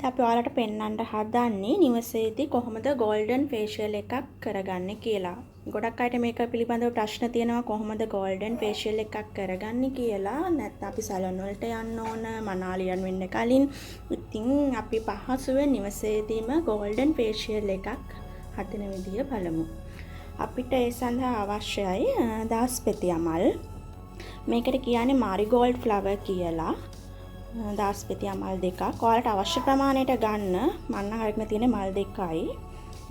අපි ඔයාලට පෙන්වන්න හදන්නේ නිවසේදී කොහොමද golden facial එකක් කරගන්නේ කියලා. ගොඩක් අයට මේක පිළිබඳව ප්‍රශ්න තියෙනවා කොහොමද golden facial එකක් කරගන්නේ කියලා. නැත්නම් අපි සැලොන් වලට යන්න ඕන මනාලියන් වෙන්න කලින්. ඉතින් අපි පහසුවෙන් නිවසේදීම golden facial එකක් හදන විදිය බලමු. අපිට ඒ සඳහා අවශ්‍යයි දාස්පෙති අමල්. මේකට කියන්නේ Marigold flower කියලා. දාස්පෙති අමල් දෙකක්. ඔයාලට අවශ්‍ය ප්‍රමාණයට ගන්න. මම නම් අරගෙන තියෙන්නේ මල් දෙකයි.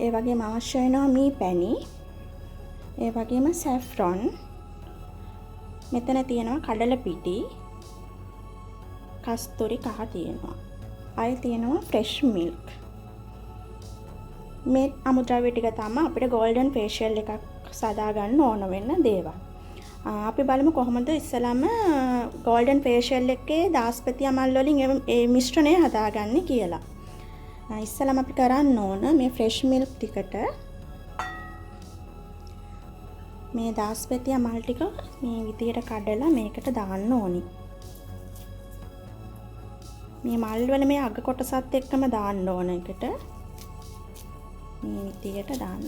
ඒ වගේම අවශ්‍ය වෙනවා මී පැණි. ඒ වගේම saffron. මෙතන තියෙනවා කඩල පිටි. කස්තුරි කහ තියෙනවා. අය තියෙනවා fresh milk. මේ අමුද්‍රව්‍ය ටික තමයි අපිට golden facial එකක් සදා ගන්න ඕන වෙන දේවල්. අපි බලමු කොහොමද ඉස්සලම golden facial එකේ දාස්පති අමල් වලින් මේ මිශ්‍රණය හදාගන්නේ කියලා. ඉස්සලම අපි කරන්න ඕන මේ fresh milk ටිකට මේ දාස්පති අමල් ටික මේ විදියට කඩලා මේකට දාන්න ඕනි. මේ මල් වල මේ අග කොටසත් එක්කම දාන්න ඕන එකට. මේ විදියට දාන්න.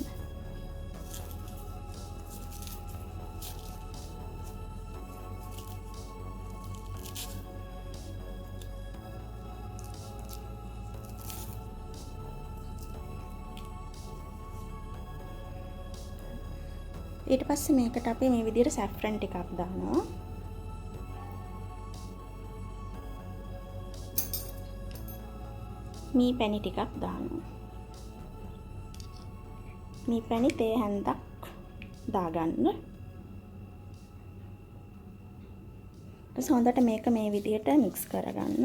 ඊට පස්සේ මේකට අපි මේ විදිහට saffron ටිකක් දානවා. මී පැණි ටිකක් දානවා. මී පැණි තේ හැන්දක් දාගන්න. ඊට හොඳට මේක මේ විදිහට mix කරගන්න.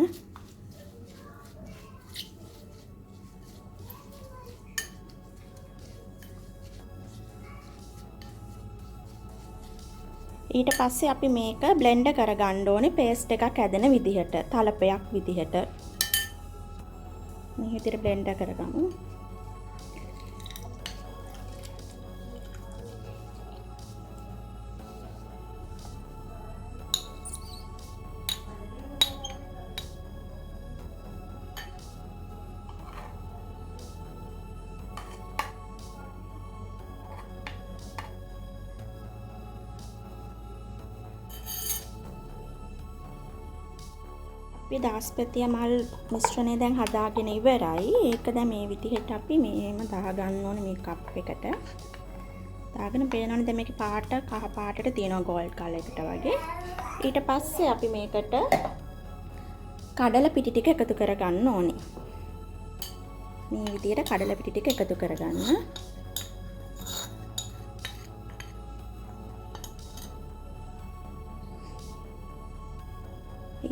ඊට පස්සේ අපි මේක බ්ලෙන්ඩ් කරගන්න ඕනේ පේස්ට් එකක් හැදෙන විදිහට, තලපයක් විදිහට. මේ විදිහට බ්ලෙන්ඩ් කරගමු. දාස්පති අමල් මිශ්‍රණය දැන් හදාගෙන ඉවරයි. ඒක දැන් මේ විදිහට අපි මේම දාගන්න ඕනේ මේ කප් එකට. දාගෙන පේනවනේ දැන් මේකේ පාට කහ පාටට තියෙනවා gold color එකට වගේ. ඊට පස්සේ අපි මේකට කඩල පිටි ටික එකතු කරගන්න ඕනේ. මේ විදිහට කඩල පිටි ටික එකතු කරගන්න.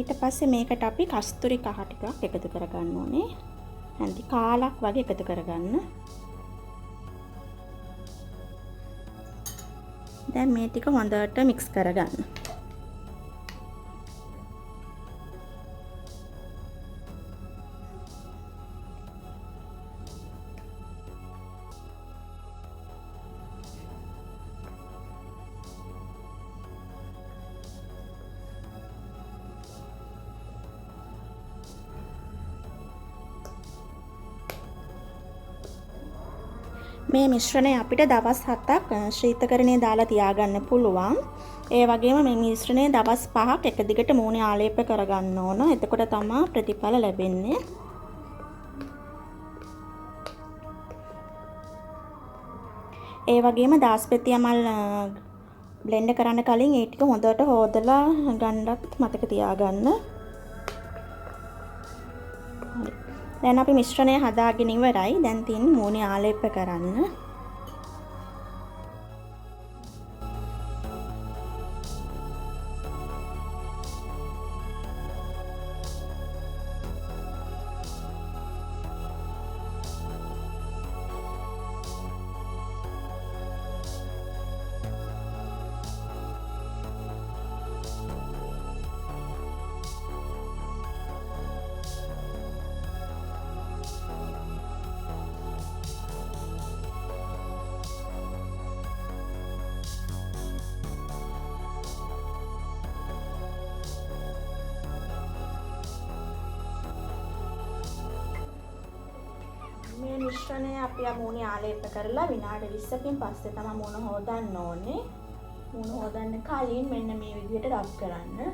ඊට පස්සේ මේකට අපි කස්තුරි කහ ටිකක් එකතු කරගන්න ඕනේ. හැන්දි කාලක් වගේ එකතු කරගන්න. දැන් මේ ටික හොඳට mix කරගන්න. මේ මිශ්‍රණය අපිට දවස් 7ක් ශීතකරණයේ දාලා තියාගන්න පුළුවන්. ඒ වගේම මේ මිශ්‍රණය දවස් 5ක් එක දිගට මූණේ ආලේප කරගන්න ඕන. එතකොට තමයි ප්‍රතිඵල ලැබෙන්නේ. ඒ වගේම දාස්පති අමල් බ්ලෙන්ඩ් කරන්න කලින් ඒ ටික හොඳට හොදලා ගන්නත් මතක තියාගන්න. දැන් අපි මිශ්‍රණය හදාගෙන ඉවරයි. දැන් තියෙන්නේ මූණේ ආලේප කරන්න. මේ මිශ්‍රණය අපි මූණේ ආලේප කරලා විනාඩි 20කින් පස්සේ තමයි මූණ හොදන්න ඕනේ. මූණ හොදන්න කලින් මෙන්න මේ විදිහට රබ් කරන්න.